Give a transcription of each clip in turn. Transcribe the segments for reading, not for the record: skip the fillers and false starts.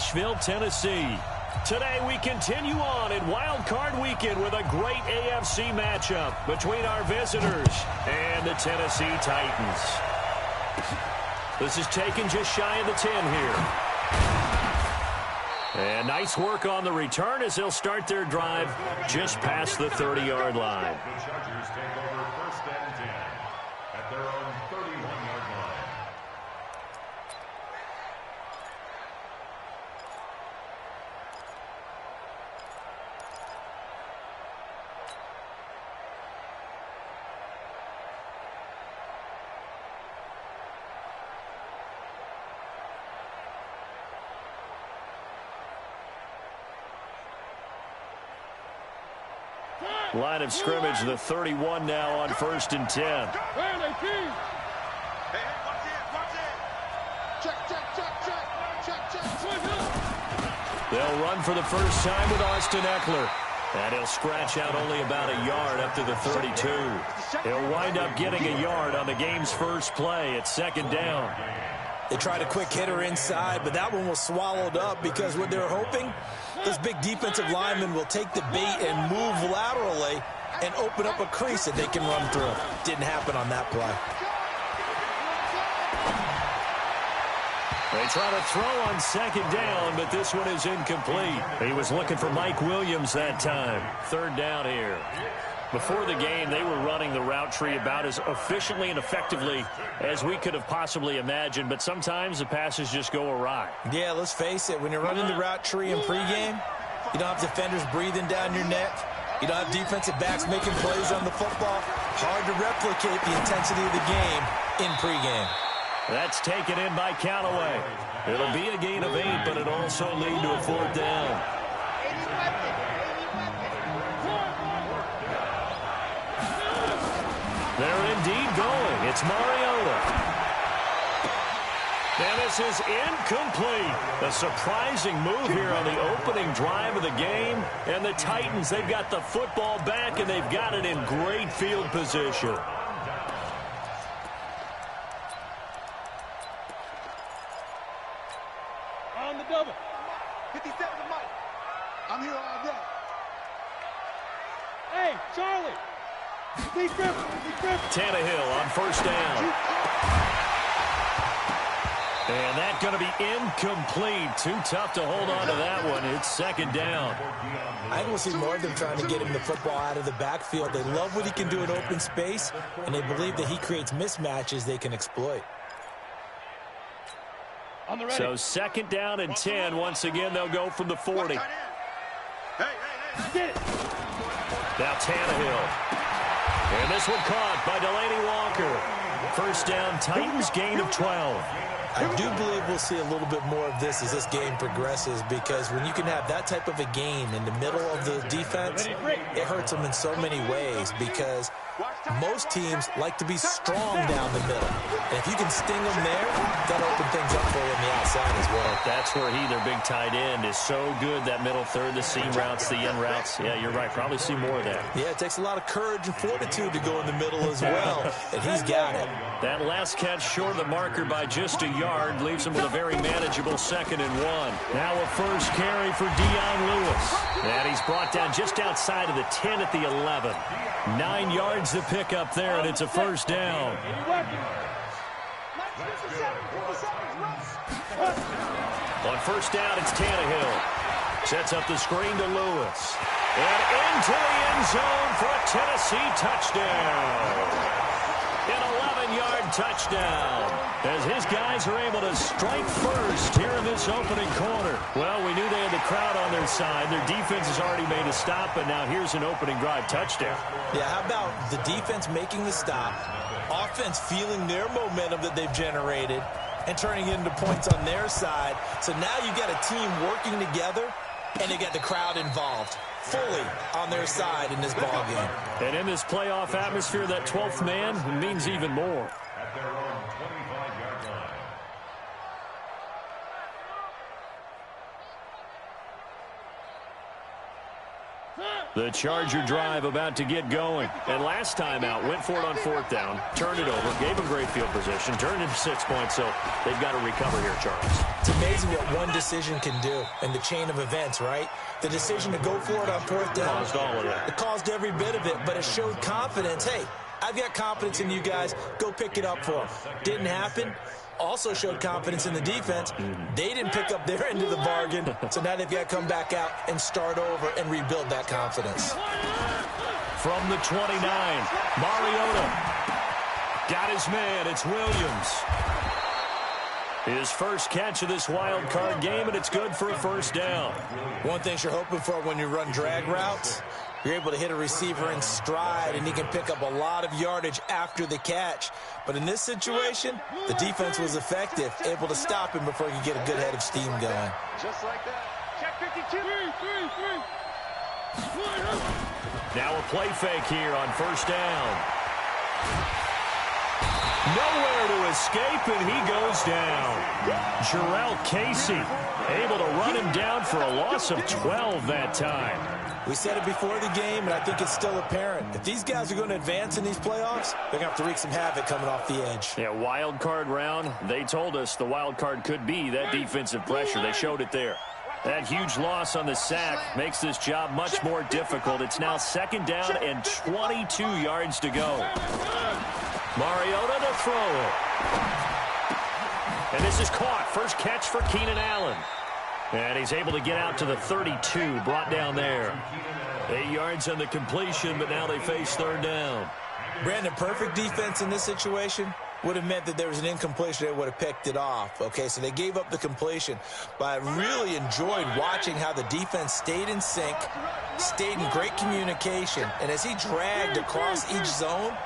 Nashville, Tennessee. Today we continue on in Wild Card Weekend with a great AFC matchup between our visitors and the Tennessee Titans. This is taken just shy of the 10 here. And nice work on the return as they'll start their drive just past the 30-yard line. The Chargers take over first and 10 at their own 31-yard line. Line of scrimmage, the 31 now on first and 10. Hey, watch it. Check. They'll run for the first time with Austin Eckler. And he'll scratch out only about a yard up to the 32. He'll wind up getting a yard on the game's first play at second down. They tried a quick hitter inside, but that one was swallowed up because what they're hoping, those big defensive linemen will take the bait and move laterally and open up a crease that they can run through. Didn't happen on that play. They try to throw on second down, but this one is incomplete. He was looking for Mike Williams that time. Third down here. Before the game, they were running the route tree about as efficiently and effectively as we could have possibly imagined, but sometimes the passes just go awry. Yeah, let's face it. When you're running the route tree in pregame, you don't have defenders breathing down your neck. You don't have defensive backs making plays on the football. Hard to replicate the intensity of the game in pregame. That's taken in by Callaway. It'll be a gain of 8, but it'll also lead to a fourth down. They're indeed going. It's Mariota. And this is incomplete. A surprising move here on the opening drive of the game. And the Titans, they've got the football back, and they've got it in great field position. On the double. 57 to Mike. I'm here all day. Hey, Charlie. Tannehill on first down. And that's going to be incomplete. Too tough to hold on to that one. It's second down. I will see more of them trying to get him the football out of the backfield. They love what he can do in open space, and they believe that he creates mismatches they can exploit. So second down and 10. Once again, they'll go from the 40. Get it. Now Tannehill. And this one caught by Delaney Walker. First down, Titans, gain of 12. I do believe we'll see a little bit more of this as this game progresses, because when you can have that type of a game in the middle of the defense, it hurts them in so many ways, because most teams like to be strong down the middle. And if you can sting them there, that'll open things up for you on the outside as well. That's where their big tight end, is so good, that middle third, the seam routes, the in routes. Yeah, you're right. Probably see more of that. Yeah, it takes a lot of courage and fortitude to go in the middle as well, and he's got it. That last catch short of the marker by just a yard leaves him with a very manageable 2nd and 1. Now a first carry for Dion Lewis. And he's brought down just outside of the 10 at the 11. 9 yards to pick up there, and it's a first down. On first down, it's Tannehill. Sets up the screen to Lewis. And into the end zone for a Tennessee touchdown. An 11-yard touchdown, as his guys are able to strike first here in this opening quarter. Well, we knew they had the crowd on their side. Their defense has already made a stop, and now here's an opening drive touchdown. Yeah, how about the defense making the stop, offense feeling their momentum that they've generated, and turning it into points on their side. So now you've got a team working together, and they got the crowd involved fully on their side in this ball game. And in this playoff atmosphere, that 12th man means even more. At their own 25-yard line. The Charger drive about to get going. And last time out, went for it on 4th down, turned it over, gave them great field position, turned into 6 points, so they've got to recover here, Charles. It's amazing what one decision can do in the chain of events, right? The decision to go for it on 4th down. Caused all of that. It caused every bit of it, but it showed confidence. Hey, I've got confidence in you guys. Go pick it up for them. Didn't happen. Also showed confidence in the defense. They didn't pick up their end of the bargain, so now they've got to come back out and start over and rebuild that confidence. From the 29, Mariota got his man. It's Williams. His first catch of this wild card game, and it's good for a 1st down. One thing you're hoping for when you run drag routes, you're able to hit a receiver in stride, and he can pick up a lot of yardage after the catch. But in this situation, the defense was effective, able to stop him before he could get a good head of steam going. Just like that. Check 52. Now a play fake here on 1st down. Nowhere to escape, and he goes down. Jarrell Casey able to run him down for a loss of 12 that time. We said it before the game, and I think it's still apparent. If these guys are going to advance in these playoffs, they're going to have to wreak some havoc coming off the edge. Yeah, wild card round. They told us the wild card could be that defensive pressure. They showed it there. That huge loss on the sack makes this job much more difficult. It's now 2nd down and 22 yards to go. Mariota to throw it. And this is caught. First catch for Keenan Allen. And he's able to get out to the 32, brought down there. 8 yards on the completion, but now they face 3rd down. Brandon, perfect defense in this situation would have meant that there was an incompletion. They would have picked it off. Okay, so they gave up the completion. But I really enjoyed watching how the defense stayed in sync, stayed in great communication. And as he dragged across each zone,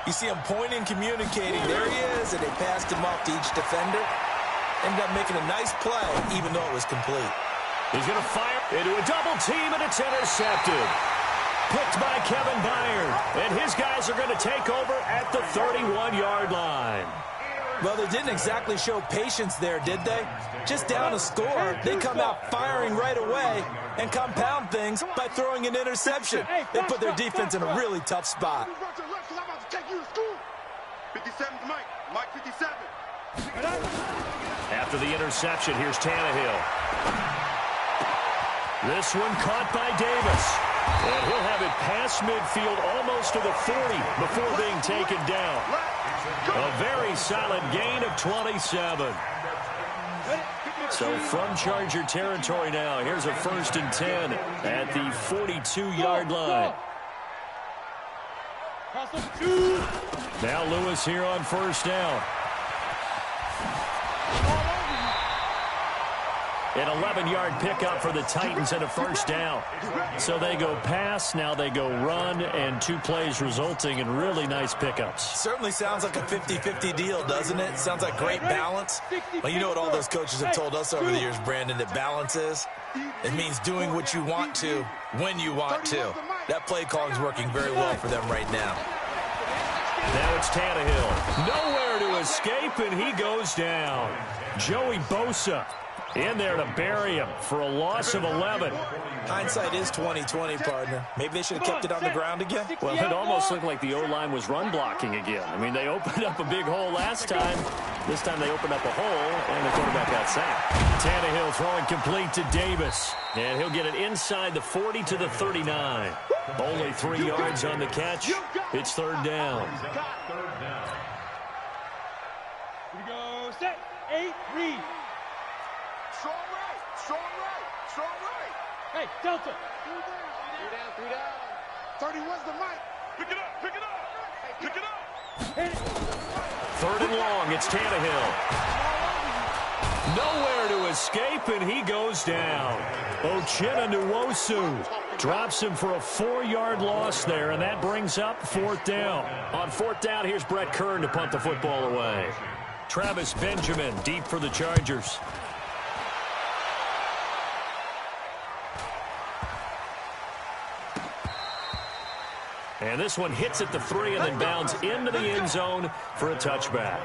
you see him pointing, communicating. There he is, and they passed him off to each defender. Ended up making a nice play, even though it was complete. He's going to fire into a double team, and it's intercepted. Picked by Kevin Byard, and his guys are going to take over at the 31-yard line. Well, they didn't exactly show patience there, did they? Just down a score, they come out firing right away and compound things by throwing an interception. They put their defense in a really tough spot. 57's Mike. Mike 57. After the interception, here's Tannehill. This one caught by Davis. And he'll have it past midfield almost to the 40 before being taken down. A very solid gain of 27. So from Charger territory now, here's a 1st and 10 at the 42-yard line. Now Lewis here on 1st down. An 11-yard pickup for the Titans and a 1st down. So they go pass, now they go run, and 2 plays resulting in really nice pickups. Certainly sounds like a 50-50 deal, doesn't it? Sounds like great balance. Well, you know what all those coaches have told us over the years, Brandon, that balance is? It means doing what you want to when you want to. That play calling is working very well for them right now. Now it's Tannehill. Nowhere to escape, and he goes down. Joey Bosa in there to bury him for a loss of 11. Hindsight is 20/20, partner. Maybe they should have kept it on the ground again. Well, it almost looked like the O-line was run blocking again. I mean, they opened up a big hole last time. This time they opened up a hole, and the quarterback got sacked. Tannehill throwing complete to Davis. And he'll get it inside the 40 to the 39. Only 3 yards on the catch. It's 3rd down. Here we go. Set. 8. Read. Strong right. Strong right. Strong right. Hey, Delta. 3 down. 31's the mic. Pick it up. Pick it up. Pick it up. Hit it. 3rd and long. It's Tannehill. Nowhere to escape, and he goes down. Uchenna Nwosu drops him for a 4-yard loss there, and that brings up 4th down. On 4th down, here's Brett Kern to punt the football away. Travis Benjamin deep for the Chargers. And this one hits at the 3 and then bounds into the end zone for a touchback.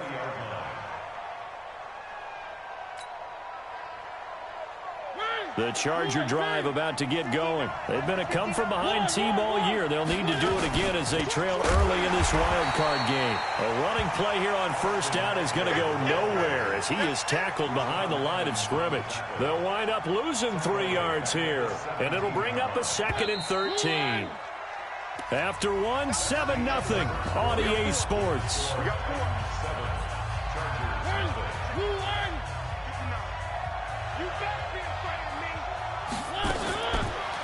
The Charger drive about to get going. They've been a come-from-behind team all year. They'll need to do it again as they trail early in this wild card game. A running play here on first down is going to go nowhere as he is tackled behind the line of scrimmage. They'll wind up losing 3 yards here, and it'll bring up a 2nd and 13. After 1, 7-0 on EA Sports.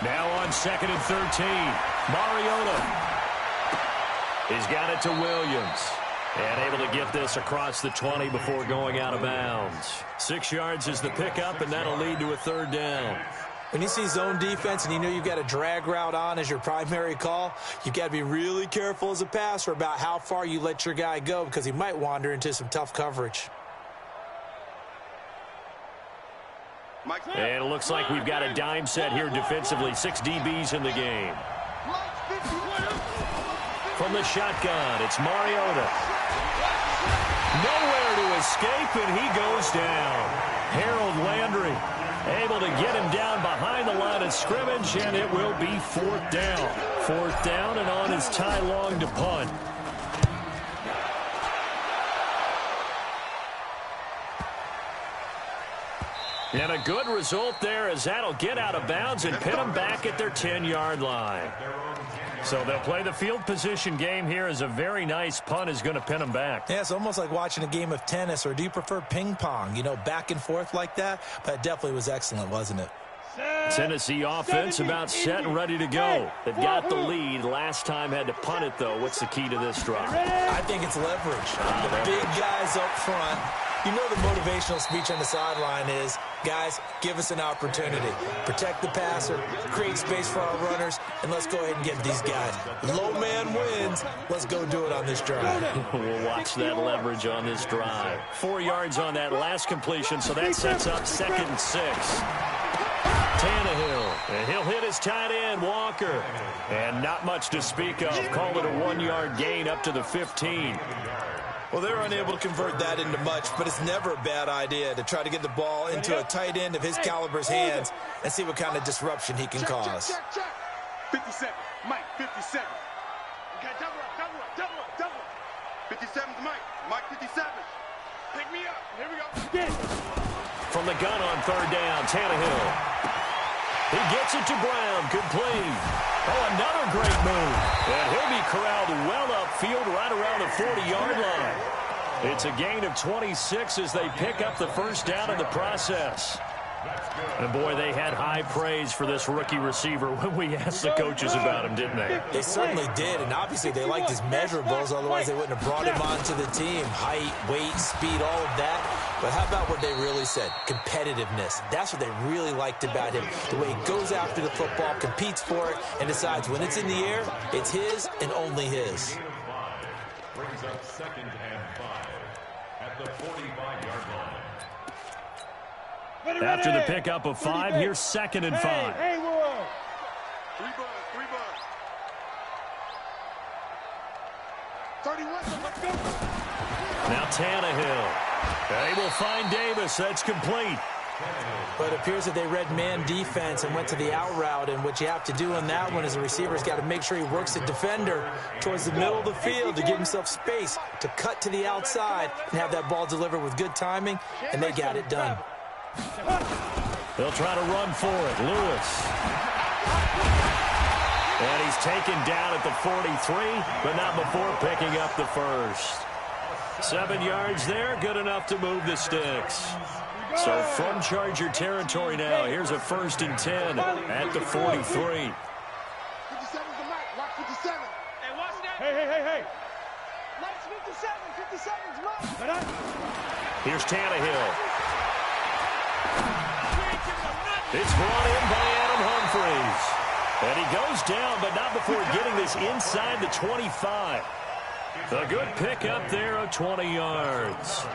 Now on 2nd and 13, Mariota. He's got it to Williams. And able to get this across the 20 before going out of bounds. 6 yards is the pickup, and that'll lead to a 3rd down. When you see zone defense and you know you've got a drag route on as your primary call, you've got to be really careful as a passer about how far you let your guy go because he might wander into some tough coverage. And it looks like we've got a dime set here defensively. 6 DBs in the game. From the shotgun, it's Mariota. Nowhere to escape, and he goes down. Harold Landry able to get him down behind the line of scrimmage, and it will be 4th down. 4th down, and on is Ty Long to punt. And a good result there as that'll get out of bounds and pin them back at their 10-yard line. So they'll play the field position game here as a very nice punt is going to pin them back. Yeah, it's almost like watching a game of tennis, or do you prefer ping pong? You know, back and forth like that? But it definitely was excellent, wasn't it? Tennessee offense about set and ready to go. They've got the lead. Last time had to punt it, though. What's the key to this drive? I think it's leverage. The big guys up front. You know the motivational speech on the sideline is, guys, give us an opportunity. Protect the passer, create space for our runners, and let's go ahead and get these guys. Low man wins. Let's go do it on this drive. We'll watch that leverage on this drive. 4 yards on that last completion, so that sets up 2nd and 6. Tannehill, and he'll hit his tight end, Walker. And not much to speak of. Call it a 1-yard gain up to the 15. Well, they're unable to convert that into much, but it's never a bad idea to try to get the ball into a tight end of his caliber's hands and see what kind of disruption he can cause. 57, Mike, 57. Okay, double up. 57's Mike, Mike 57. Pick me up, here we go. From the gun on 3rd down, Tannehill. He gets it to Brown, complete. Oh, another great move. And he'll be corralled well upfield right around the 40-yard line. It's a gain of 26 as they pick up the 1st down in the process. And, boy, they had high praise for this rookie receiver when we asked the coaches about him, didn't they? They certainly did, and obviously they liked his measurables, otherwise they wouldn't have brought him onto the team. Height, weight, speed, all of that. But how about what they really said? Competitiveness. That's what they really liked about him. The way he goes after the football, competes for it, and decides when it's in the air, it's his and only his. Brings up 2nd and 5 at the 45-yard line. After the pickup of 5, here's 2nd and 5. Hey, whoa. 3 bucks. 31, let's go. Now Tannehill. They will find Davis. That's complete. But it appears that they read man defense and went to the out route, and what you have to do in that one is a receiver's got to make sure he works the defender towards the middle of the field to give himself space to cut to the outside and have that ball delivered with good timing, and they got it done. They'll try to run for it. Lewis. And he's taken down at the 43, but not before picking up the 1st. 7 yards there, good enough to move the sticks. So from Charger territory now, here's a 1st and 10 at the 43. 57's the Mike, Mike 57. Hey, watch that. Hey. Mike's 57's Mike. Here's Tannehill. It's brought in by Adam Humphries. And he goes down, but not before getting this inside the 25. A good pickup there of 20 yards.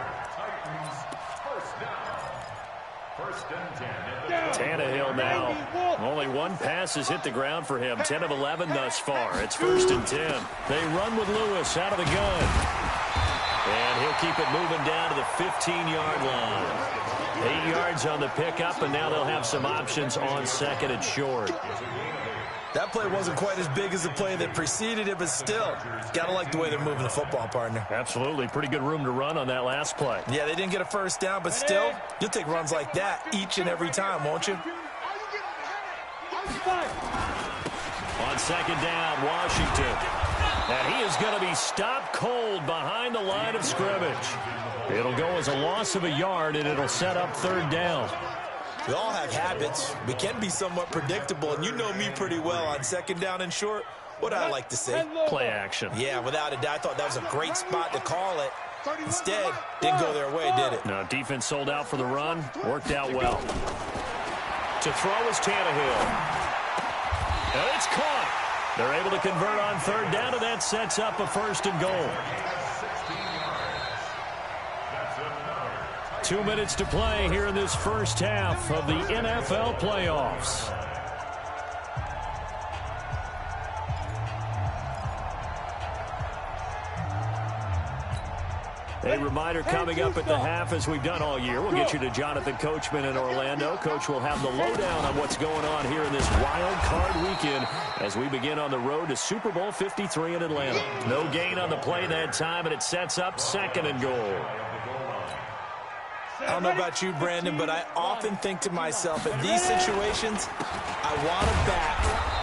Tannehill now. Only one pass has hit the ground for him. 10 of 11 thus far. It's 1st and 10. They run with Lewis out of the gun. And he'll keep it moving down to the 15-yard line. 8 yards on the pickup, and now they'll have some options on second and short. That play wasn't quite as big as the play that preceded it, but still, got to like the way they're moving the football, partner. Absolutely. Pretty good room to run on that last play. Yeah, they didn't get a first down, but still, you'll take runs like that each and every time, won't you? On second down, Washington. And he is going to be stopped cold behind the line of scrimmage. It'll go as a loss of a yard, and it'll set up third down. We all have habits. We can be somewhat predictable, and you know me pretty well on second down and short. What do I like to say? Play action. Yeah, without a doubt, I thought that was a great spot to call it. Instead, didn't go their way, did it? No, defense sold out for the run. Worked out well. To throw is Tannehill. And it's caught. They're able to convert on third down, and that sets up a first and goal. 2 minutes to play here in this first half of the NFL playoffs. A reminder coming up at the half, as we've done all year. We'll get you to Jonathan Coachman in Orlando. Coach will have the lowdown on what's going on here in this wild card weekend as we begin on the road to Super Bowl 53 in Atlanta. No gain on the play that time, and it sets up second and goal. I don't know about you, Brandon, but I often think to myself, in these situations, I want a back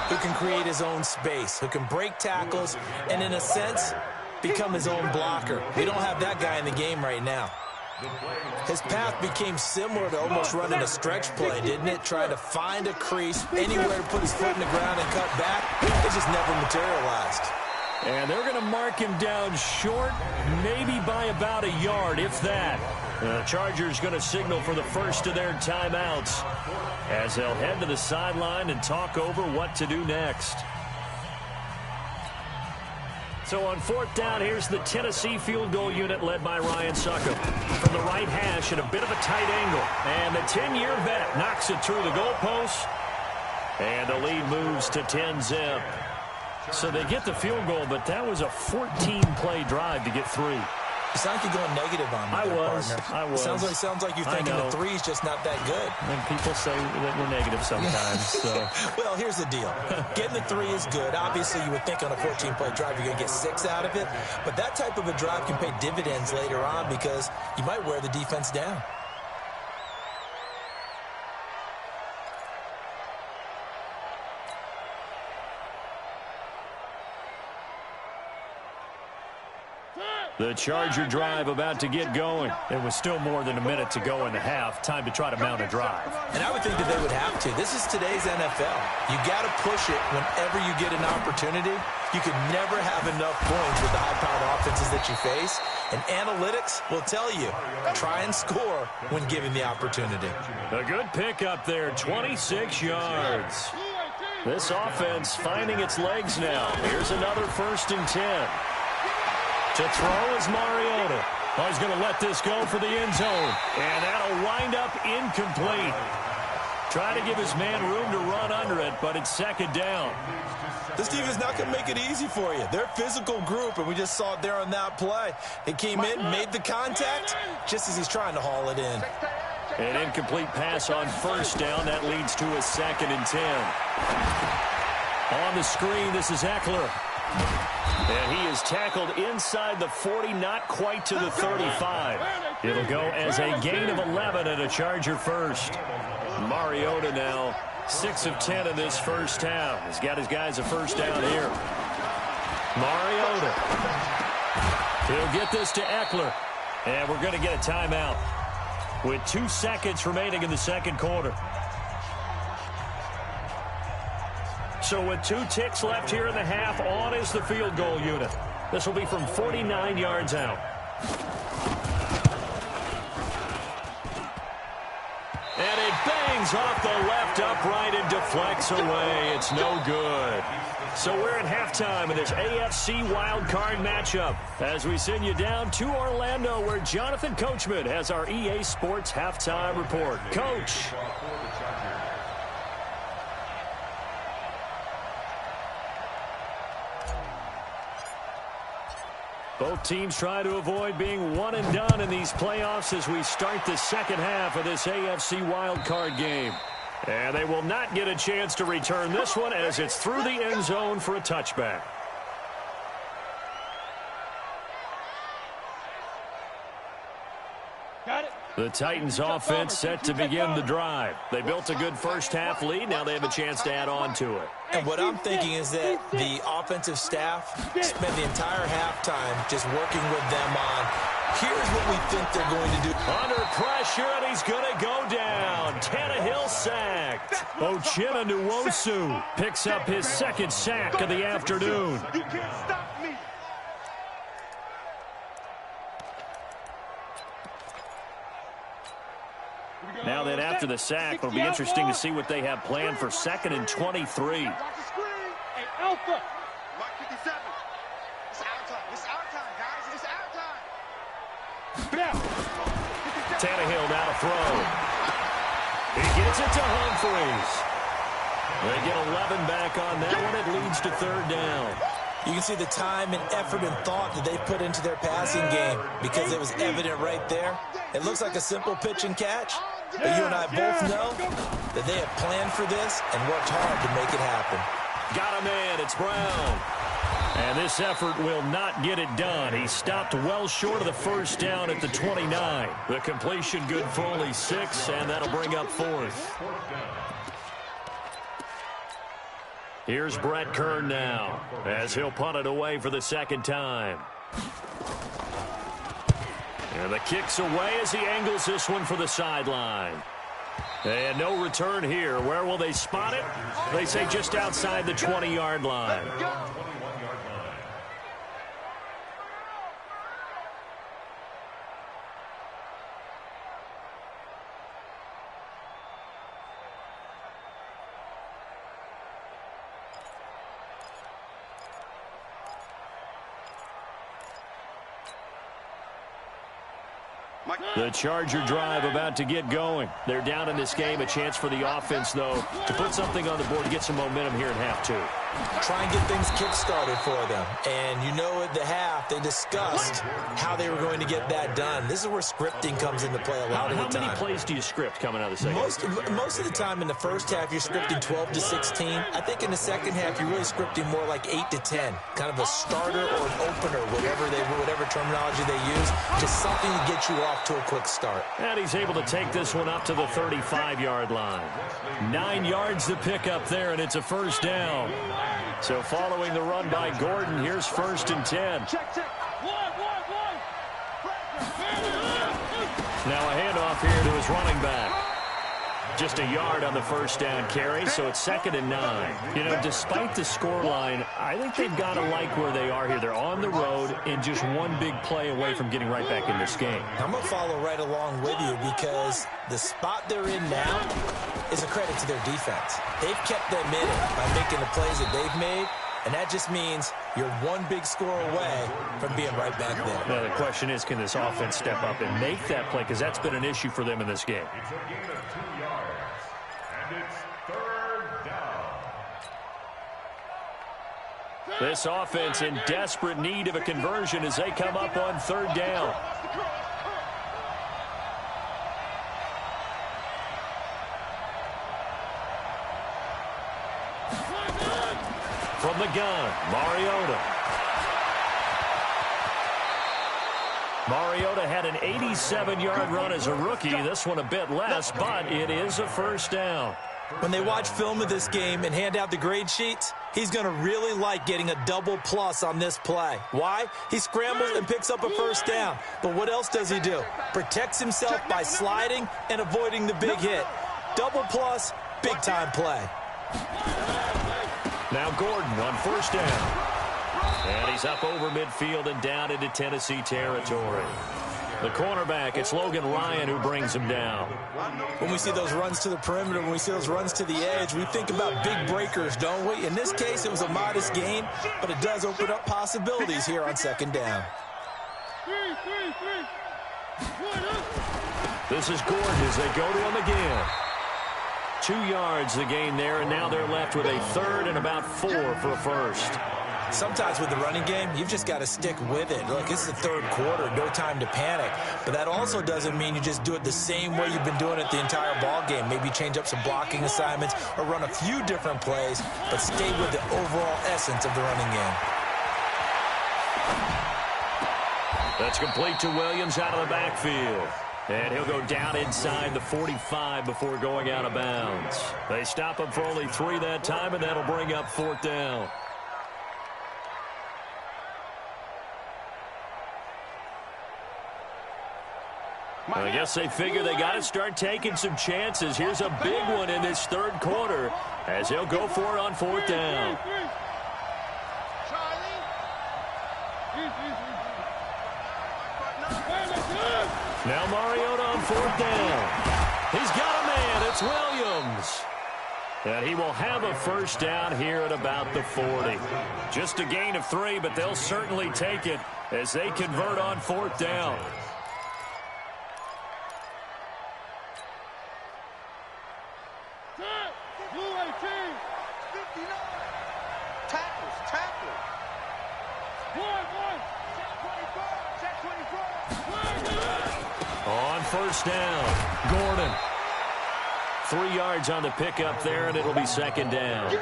who can create his own space, who can break tackles, and in a sense, become his own blocker. We don't have that guy in the game right now. His path became similar to almost running a stretch play, didn't it? Trying to find a crease, anywhere to put his foot in the ground and cut back. It just never materialized. And they're going to mark him down short, maybe by about a yard, if that. The Chargers going to signal for the first of their timeouts as they'll head to the sideline and talk over what to do next. So on fourth down, here's the Tennessee field goal unit led by Ryan Succop. From the right hash at a bit of a tight angle. And the 10-year vet knocks it through the goalpost. And the lead moves to 10-zip. So they get the field goal, but that was a 14-play drive to get 3. You sound like you're going negative on me, partner. I was. Sounds like you're thinking the 3's just not that good. And people say that we're negative sometimes. So. Well, here's the deal. Getting the 3 is good. Obviously, you would think on a 14-play drive you're going to get 6 out of it. But that type of a drive can pay dividends later on because you might wear the defense down. The Charger drive about to get going. There was still more than a minute to go in the half. Time to try to mount a drive. And I would think that they would have to. This is today's NFL. You got to push it whenever you get an opportunity. You can never have enough points with the high-powered offenses that you face. And analytics will tell you, try and score when given the opportunity. A good pickup there, 26 yards. This offense finding its legs now. Here's another 1st and 10. To throw is Mariota. Oh, he's going to let this go for the end zone. And that'll wind up incomplete. Trying to give his man room to run under it, but it's second down. This team is not going to make it easy for you. They're a physical group, and we just saw it there on that play. They came in, made the contact, just as he's trying to haul it in. An incomplete pass on 1st down. That leads to a 2nd and 10. On the screen, this is Eckler. And he is tackled inside the 40, not quite to the 35. It'll go as a gain of 11 and a Charger first. Mariota now 6 of 10 in this first half. He's got his guys a first down here. Mariota. He'll get this to Eckler. And we're going to get a timeout with 2 seconds remaining in the second quarter. So with 2 ticks left here in the half, on is the field goal unit. This will be from 49 yards out. And it bangs off the left upright and deflects away. It's no good. So we're at halftime in this AFC wildcard matchup as we send you down to Orlando where Jonathan Coachman has our EA Sports halftime report. Coach. Both teams try to avoid being one and done in these playoffs as we start the second half of this AFC wildcard game. And they will not get a chance to return this one as it's through the end zone for a touchback. Got it. The Titans offense set to begin the drive. They built a good first half lead. Now they have a chance to add on to it. And what I'm thinking is that the offensive staff spend the entire halftime just working with them on, here's what we think they're going to do. Under pressure, and he's going to go down. Tannehill sacked. Uchenna Nwosu picks up his second sack of the afternoon. You can't stop me. Now then, after the sack, it'll be interesting to see what they have planned for 2nd and 23. Watch the screen. Hey, Alpha. Mike 57. It's our time. It's our time, guys. It's our time. Now. Tannehill now to throw. He gets it to Humphries. They get 11 back on that one. It leads to 3rd down. You can see the time and effort and thought that they put into their passing game because it was evident right there. It looks like a simple pitch and catch, but you and I both know that they have planned for this and worked hard to make it happen. Got a man. It's Brown. And this effort will not get it done. He stopped well short of the first down at the 29. The completion good for only 6, and that'll bring up 4th. Here's Brett Kern now as he'll punt it away for the 2nd time. And the kick's away as he angles this one for the sideline. And no return here. Where will they spot it? They say just outside the 20-yard line. The Charger drive about to get going. They're down in this game. A chance for the offense, though, to put something on the board, get some momentum here in half 2. Try and get things kick-started for them. And you know at the half, they discussed how they were going to get that done. This is where scripting comes into play a lot of the time. How many plays do you script coming out of the second? Most of the time in the first half, you're scripting 12 to 16. I think in the second half, you're really scripting more like 8 to 10. Kind of a starter or an opener, whatever terminology they use, just something to get you off to a quick start. And he's able to take this one up to the 35-yard line. 9 yards to pick up there, and it's a 1st down. So following the run by Gordon, here's 1st and 10. Check. One. Now a handoff here to his running back. Just a yard on the 1st down carry, so it's 2nd and 9. You know, despite the scoreline, I think they've got to like where they are here. They're on the road and just one big play away from getting right back in this game. I'm going to follow right along with you because the spot they're in now is a credit to their defense. They've kept them in it by making the plays that they've made, and that just means you're one big score away from being right back there. Now, the question is, can this offense step up and make that play? Because that's been an issue for them in this game. It's a gain of 2 yards, and it's 3rd down. This offense in desperate need of a conversion as they come up on 3rd down. From the gun, Mariota. Mariota had an 87-yard run as a rookie. This one a bit less, but it is a 1st down. When they watch film of this game and hand out the grade sheets, he's going to really like getting a double plus on this play. Why? He scrambles and picks up a 1st down. But what else does he do? Protects himself by sliding and avoiding the big hit. Double plus, big-time play. Now Gordon on 1st down. And he's up over midfield and down into Tennessee territory. The cornerback, it's Logan Ryan who brings him down. When we see those runs to the perimeter, when we see those runs to the edge, we think about big breakers, don't we? In this case, it was a modest gain, but it does open up possibilities here on 2nd down. This is Gordon as they go to him again. 2 yards the gain there, and now they're left with a 3rd and about 4 for a 1st. sometimes with the running game, you've just got to stick with it. Look, it's the third quarter, no time to panic. But that also doesn't mean you just do it the same way you've been doing it the entire ball game. Maybe change up some blocking assignments or run a few different plays, but stay with the overall essence of the running game. That's complete to Williams out of the backfield. And he'll go down inside the 45 before going out of bounds. They stop him for only 3 that time, and that'll bring up 4th down. I guess they figure they got to start taking some chances. Here's a big one in this third quarter as he'll go for it on 4th down. Now Mariota on 4th down. He's got a man. It's Williams. And he will have a first down here at about the 40. Just a gain of 3, but they'll certainly take it as they convert on 4th down. On first down, Gordon. 3 yards on the pickup there, and it'll be 2nd down.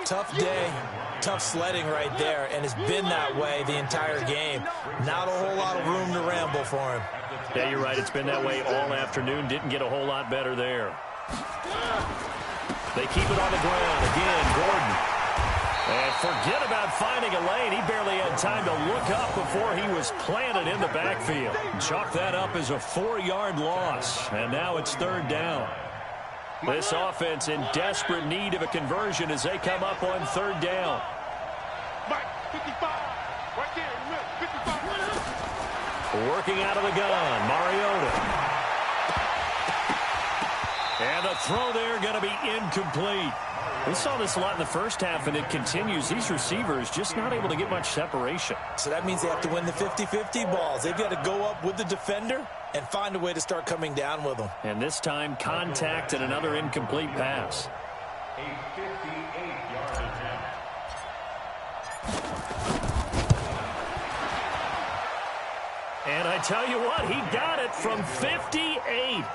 Tough day, tough sledding right there, and it's been that way the entire game. Not a whole lot of room to ramble for him. Yeah, you're right. It's been that way all afternoon. Didn't get a whole lot better there. They keep it on the ground. Again, Gordon. And forget about finding a lane. He barely had time to look up before he was planted in the backfield. Chalk that up as a 4-yard loss. And now it's 3rd down. This offense in desperate need of a conversion as they come up on 3rd down. Mike, 55. Right there, 55. Working out of the gun, Mariota. And the throw there going to be incomplete. We saw this a lot in the first half, and it continues. These receivers just not able to get much separation. So that means they have to win the 50-50 balls. They've got to go up with the defender and find a way to start coming down with them. And this time, contact and another incomplete pass. A 58-yard attempt. And I tell you what, he got it from 58.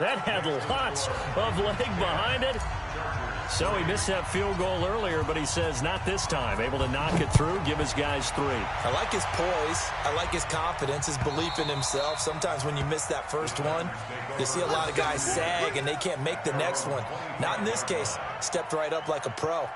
That had lots of leg behind it. So he missed that field goal earlier, but he says not this time. Able to knock it through, give his guys 3. I like his poise. I like his confidence, his belief in himself. Sometimes when you miss that first one, you see a lot of guys sag and they can't make the next one. Not in this case. Stepped right up like a pro.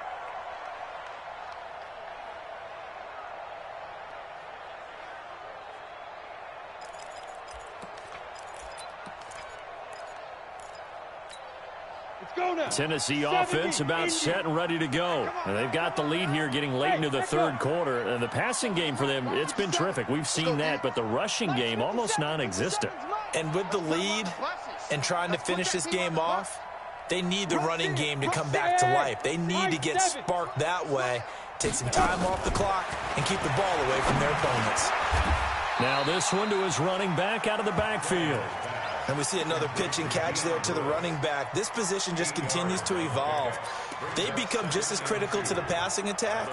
Tennessee offense about set and ready to go. And they've got the lead here getting late into the third quarter. And the passing game for them, it's been terrific. We've seen that, but the rushing game almost non-existent. And with the lead and trying to finish this game off, they need the running game to come back to life. They need to get sparked that way, take some time off the clock, and keep the ball away from their opponents. Now this one to his running back out of the backfield. And we see another pitch and catch there to the running back. This position just continues to evolve. They become just as critical to the passing attack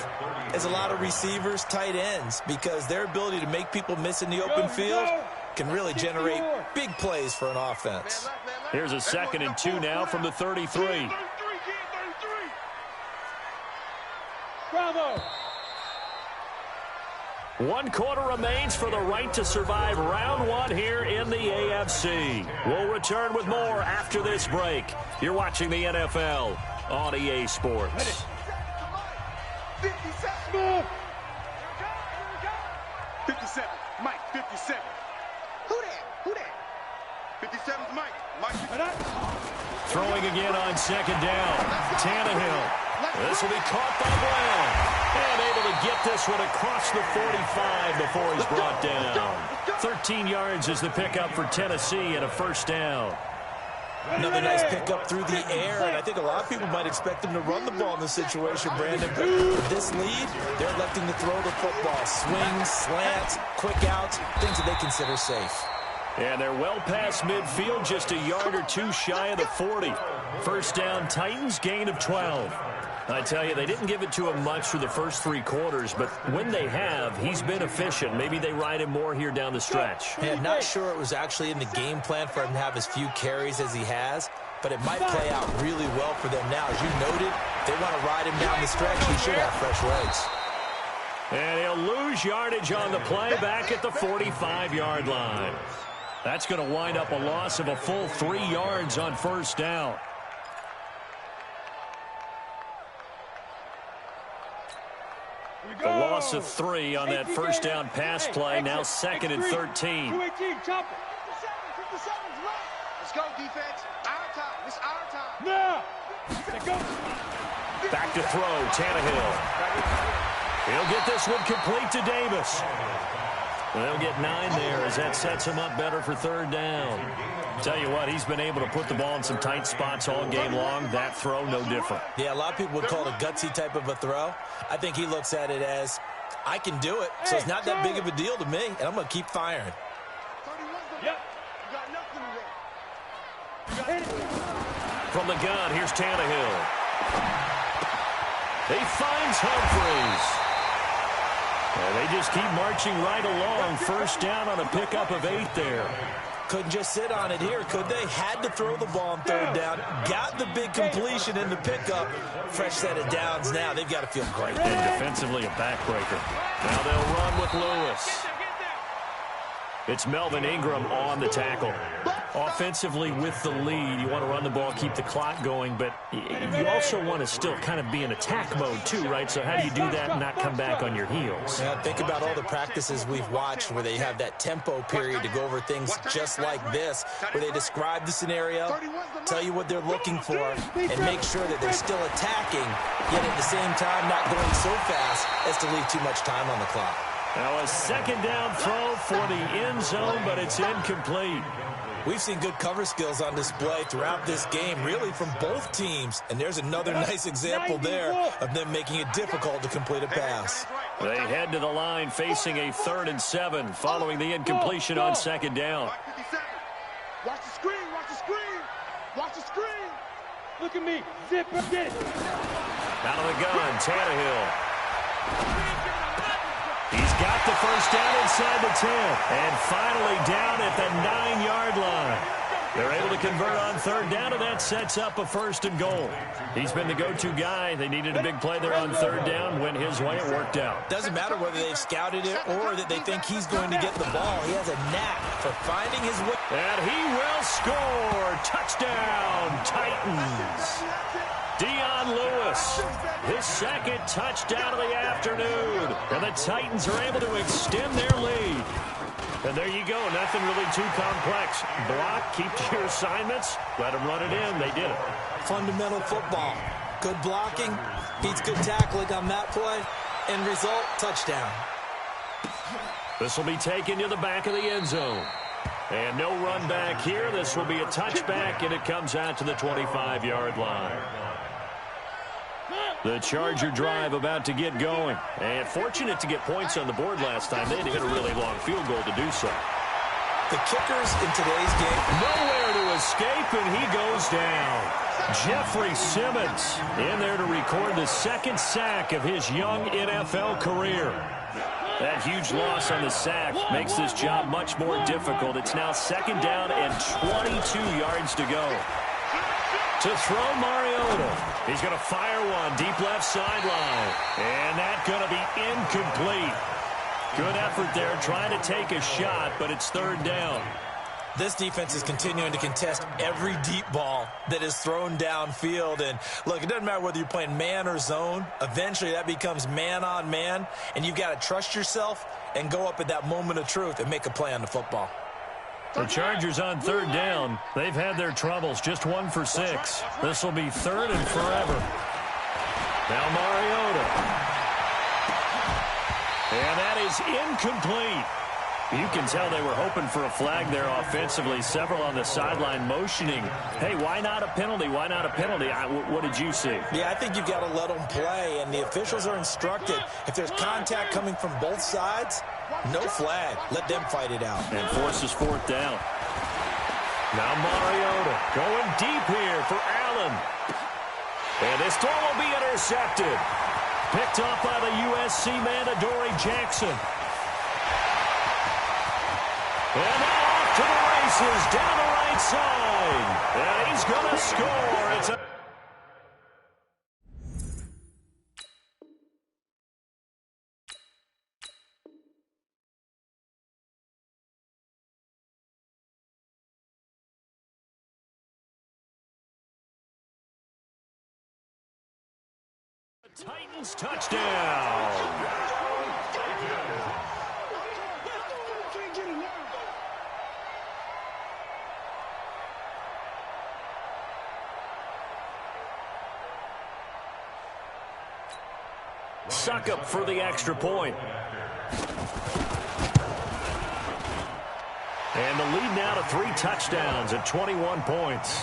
as a lot of receivers, tight ends, because their ability to make people miss in the open field can really generate big plays for an offense. Here's a 2nd and 2 now from the 33. Bravo. 1 quarter remains for the right to survive round 1 here in the AFC. We'll return with more after this break. You're watching the NFL on EA Sports. 57. 57. Mike, 57. Who that? Who that? 57's Mike. Mike, 57. Throwing again on 2nd down. Tannehill. This will be caught by Brown. And able to get this one across the 45 before he's brought down. 13 yards is the pickup for Tennessee and a first down. Another nice pickup through the air, and I think a lot of people might expect them to run the ball in this situation, Brandon. But with this lead, they're electing to throw the football. Swings, slants, quick outs, things that they consider safe. And they're well past midfield, just a yard or 2 shy of the 40. First down, Titans, gain of 12. I tell you, they didn't give it to him much through the first 3 quarters, but when they have, he's been efficient. Maybe they ride him more here down the stretch. Yeah, not sure it was actually in the game plan for him to have as few carries as he has, but it might play out really well for them now. As you noted, if they want to ride him down the stretch, he should have fresh legs. And he'll lose yardage on the play back at the 45-yard line. That's going to wind up a loss of a full 3 yards on first down. The loss of 3 on that first down pass play. Now 2nd and 13. 218, chop it. 57's right. Let's go, defense. Our time. It's our time. Now. Let's go. Back to throw, Tannehill. He'll get this one complete to Davis. They'll get 9 there as that sets him up better for 3rd down. Tell you what, he's been able to put the ball in some tight spots all game long. That throw, no different. Yeah, a lot of people would call it a gutsy type of a throw. I think he looks at it as, I can do it, so it's not that big of a deal to me, and I'm going to keep firing. Yep. You got nothing today. From the gun, here's Tannehill. He finds Humphries. And they just keep marching right along. First down on a pickup of 8 there. Couldn't just sit on it here, could they? Had to throw the ball on 3rd down. Got the big completion in the pickup. Fresh set of downs now. They've got to feel great. And defensively a backbreaker. Now they'll run with Lewis. It's Melvin Ingram on the tackle. Offensively with the lead, you want to run the ball, keep the clock going, but you also want to still kind of be in attack mode too, right? So how do you do that and not come back on your heels? Yeah, think about all the practices we've watched where they have that tempo period to go over things just like this, where they describe the scenario, tell you what they're looking for, and make sure that they're still attacking, yet at the same time not going so fast as to leave too much time on the clock. Now a 2nd down throw for the end zone, but it's incomplete. We've seen good cover skills on display throughout this game, really from both teams. And there's another nice example there of them making it difficult to complete a pass. They head to the line facing a 3rd and 7 following the incompletion on 2nd down. Watch the screen. Watch the screen. Watch the screen. Look at me. Zip it. Get it. Out of the gun, Tannehill. He's got the first down inside the 10. And finally down at the 9-yard line. They're able to convert on 3rd down, and that sets up a 1st and goal. He's been the go-to guy. They needed a big play there on 3rd down. Went his way. It worked out. Doesn't matter whether they've scouted it or that they think he's going to get the ball. He has a knack for finding his way. And he will score. Touchdown, Titans. Dion Lewis, his 2nd touchdown of the afternoon. And the Titans are able to extend their lead. And there you go, nothing really too complex. Block, keep to your assignments, let them run it in. They did it. Fundamental football. Good blocking, beats good tackling on that play. End result, touchdown. This will be taken to the back of the end zone. And no run back here. This will be a touchback, and it comes out to the 25-yard line. The Charger drive about to get going. And fortunate to get points on the board last time. They had to hit a really long field goal to do so. The kickers in today's game. Nowhere to escape, and he goes down. Jeffrey Simmons in there to record the 2nd sack of his young NFL career. That huge loss on the sack makes this job much more difficult. It's now 2nd down and 22 yards to go. To throw Mariota. He's going to fire one deep left sideline. And that's going to be incomplete. Good effort there trying to take a shot, but it's 3rd down. This defense is continuing to contest every deep ball that is thrown downfield. And look, it doesn't matter whether you're playing man or zone. Eventually that becomes man on man. And you've got to trust yourself and go up at that moment of truth and make a play on the football. The Chargers on 3rd down. They've had their troubles. Just 1 for 6. This will be 3rd and forever. Now Mariota. And that is incomplete. You can tell they were hoping for a flag there offensively. Several on the sideline motioning. Hey, why not a penalty? Why not a penalty? What did you see? Yeah, I think you've got to let them play. And the officials are instructed, if there's contact coming from both sides, no flag. Let them fight it out. And forces 4th down. Now Mariota going deep here for Allen. And this throw will be intercepted. Picked off by the USC man, Adoree Jackson. And now off to the races, down the right side. And he's going to score. It's a Titans touchdown. Suck up for the extra point. And the lead now to 3 touchdowns at 21 points.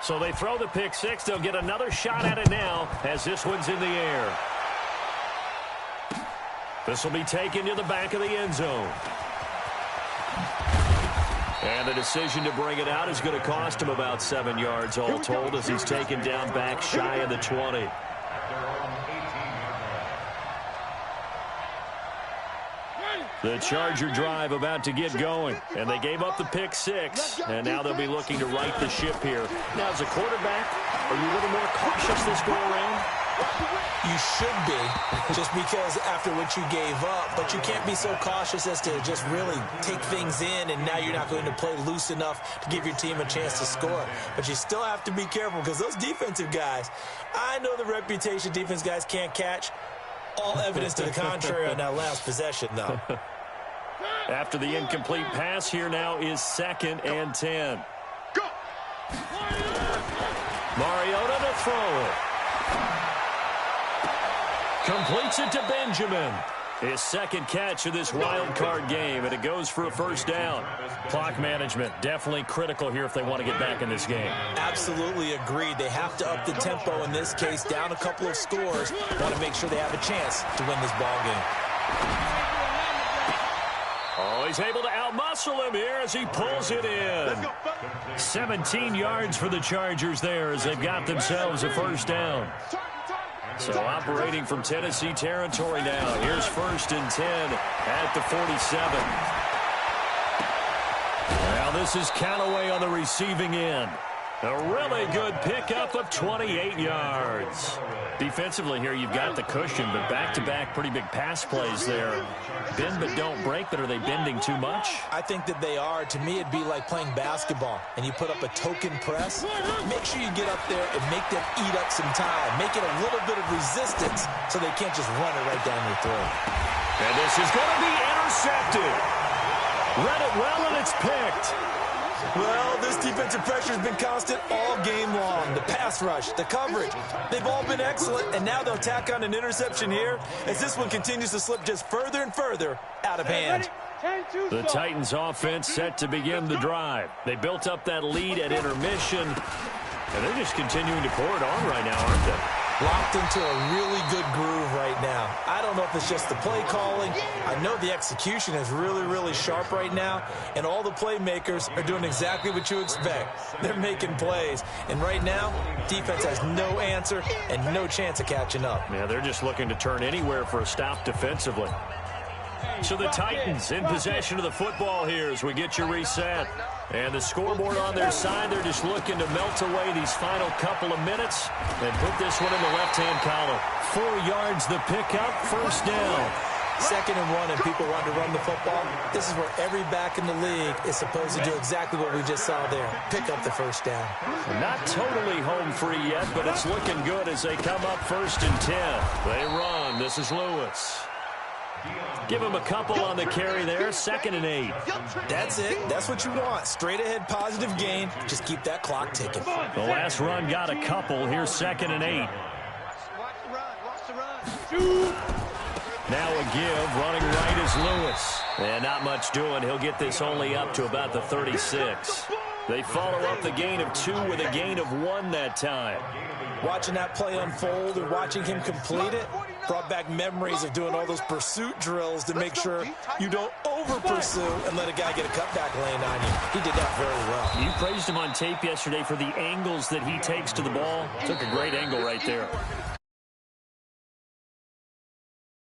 So they throw the pick six. They'll get another shot at it now as this one's in the air. This will be taken to the back of the end zone. And the decision to bring it out is going to cost him about 7 yards all told as he's taken down back shy of the 20. The Charger drive about to get going, and they gave up the pick six, and now they'll be looking to right the ship here. Now, as a quarterback, are you a little more cautious this go-around? You should be, just because after what you gave up, but you can't be so cautious as to just really take things in, and now you're not going to play loose enough to give your team a chance to score. But you still have to be careful because those defensive guys, I know the reputation defense guys can't catch. All evidence to the contrary on that last possession, though. After the incomplete pass, here now is 2nd and 10. Go! Mariota to throw it. Completes it to Benjamin. His 2nd catch of this wild card game, and it goes for a first down. Clock management, definitely critical here if they want to get back in this game. Absolutely agreed. They have to up the tempo in this case, down a couple of scores. Want to make sure they have a chance to win this ball game. Oh, he's able to outmuscle him here as he pulls it in. 17 yards for the Chargers there as they've got themselves a first down. So operating from Tennessee territory now. Here's 1st and 10 at the 47. Now this is Callaway on the receiving end. A really good pickup of 28 yards. Defensively here, you've got the cushion, but back-to-back pretty big pass plays there. Bend but don't break, but are they bending too much? I think that they are. To me, it'd be like playing basketball, and you put up a token press. Make sure you get up there and make them eat up some time. Make it a little bit of resistance so they can't just run it right down your throat. And this is going to be intercepted. Read it well, and it's picked. Well, this defensive pressure has been constant all game long. The pass rush, the coverage, they've all been excellent, and now they'll tack on an interception here as this one continues to slip just further and further out of hand. The Titans offense set to begin the drive. They built up that lead at intermission, and they're just continuing to pour it on right now, aren't they? Locked into a really good groove right now. I don't know if it's just the play calling. I know the execution is really, really sharp right now, and all the playmakers are doing exactly what you expect. They're making plays, and right now, defense has no answer and no chance of catching up. Yeah, they're just looking to turn anywhere for a stop defensively. So the Titans in possession of the football here as we get you reset. And the scoreboard on their side, they're just looking to melt away these final couple of minutes and put this one in the left-hand column. 4 yards the pickup, first down. 2nd and 1 and people want to run the football. This is where every back in the league is supposed to do exactly what we just saw there. Pick up the first down. Not totally home free yet, but it's looking good as they come up 1st and 10. They run. This is Lewis. Give him a couple on the carry there. 2nd and 8. That's it. That's what you want. Straight ahead, positive gain. Just keep that clock ticking. The last run got a couple. Here's 2nd and 8. Now a give. Running right is Lewis. And not much doing. He'll get this only up to about the 36. They follow up the gain of 2 with a gain of 1 that time. Watching that play unfold and watching him complete it brought back memories of doing all those pursuit drills to make sure you don't over-pursue and let a guy get a cutback lane on you. He did that very well. You praised him on tape yesterday for the angles that he takes to the ball. Took a great angle right there.